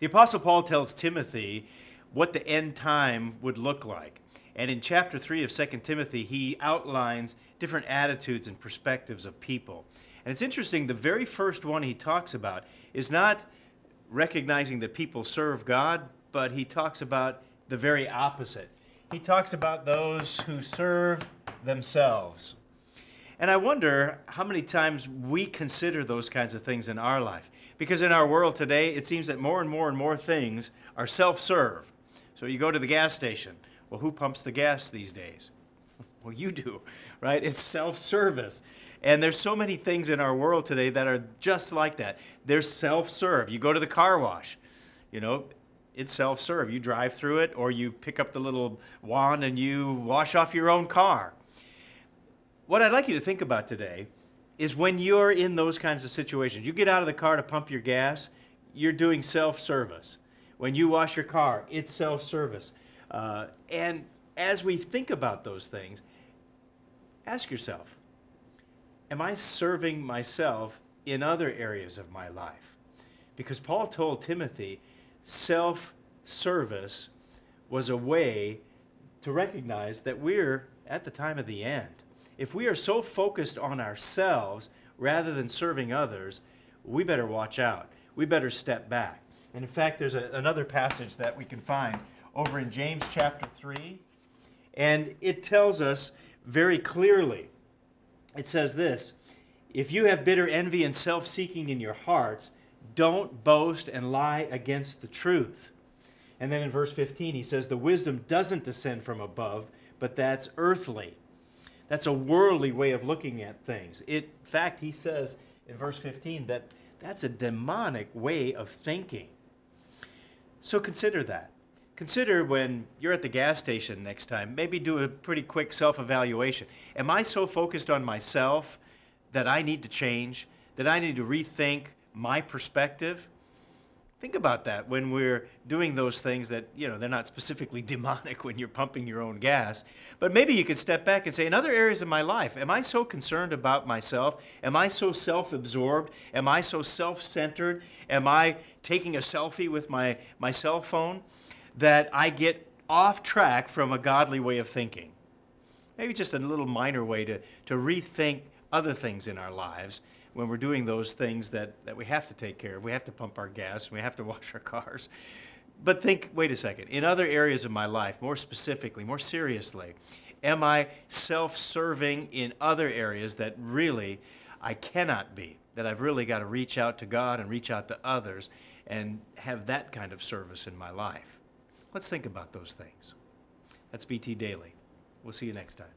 The Apostle Paul tells Timothy what the end time would look like. And in chapter 3 of 2 Timothy, he outlines different attitudes and perspectives of people. And it's interesting, the very first one he talks about is not recognizing that people serve God, but he talks about the very opposite. He talks about those who serve themselves. And I wonder how many times we consider those kinds of things in our life. Because in our world today, it seems that more and more things are self-serve. So you go to the gas station. Well, who pumps the gas these days? Well, you do, right? It's self-service. And there's so many things in our world today that are just like that. They're self-serve. You go to the car wash, it's self-serve. You drive through it, or you pick up the little wand and you wash off your own car. What I'd like you to think about today is when you're in those kinds of situations. You get out of the car to pump your gas, you're doing self-service. When you wash your car, it's self-service. And as we think about those things, ask yourself, am I serving myself in other areas of my life? Because Paul told Timothy self-service was a way to recognize that we're at the time of the end. If we are so focused on ourselves rather than serving others, we better watch out. We better step back. And in fact, there's another passage that we can find over in James chapter 3, and it tells us very clearly. It says this, "If you have bitter envy and self-seeking in your hearts, don't boast and lie against the truth." And then in verse 15, he says, "The wisdom doesn't descend from above, but that's earthly." That's a worldly way of looking at things. In fact, he says in verse 15 that that's a demonic way of thinking. So consider that. Consider when you're at the gas station next time, maybe do a pretty quick self-evaluation. Am I so focused on myself that I need to change, that I need to rethink my perspective? Think about that when we're doing those things that, they're not specifically demonic when you're pumping your own gas. But maybe you could step back and say, in other areas of my life, am I so concerned about myself? Am I so self-absorbed? Am I so self-centered? Am I taking a selfie with my cell phone that I get off track from a godly way of thinking? Maybe just a little minor way to rethink other things in our lives when we're doing those things that we have to take care of. We have to pump our gas, and we have to wash our cars. But think, wait a second, in other areas of my life, more specifically, more seriously, am I self-serving in other areas that really I cannot be, that I've really got to reach out to God and reach out to others and have that kind of service in my life? Let's think about those things. That's BT Daily. We'll see you next time.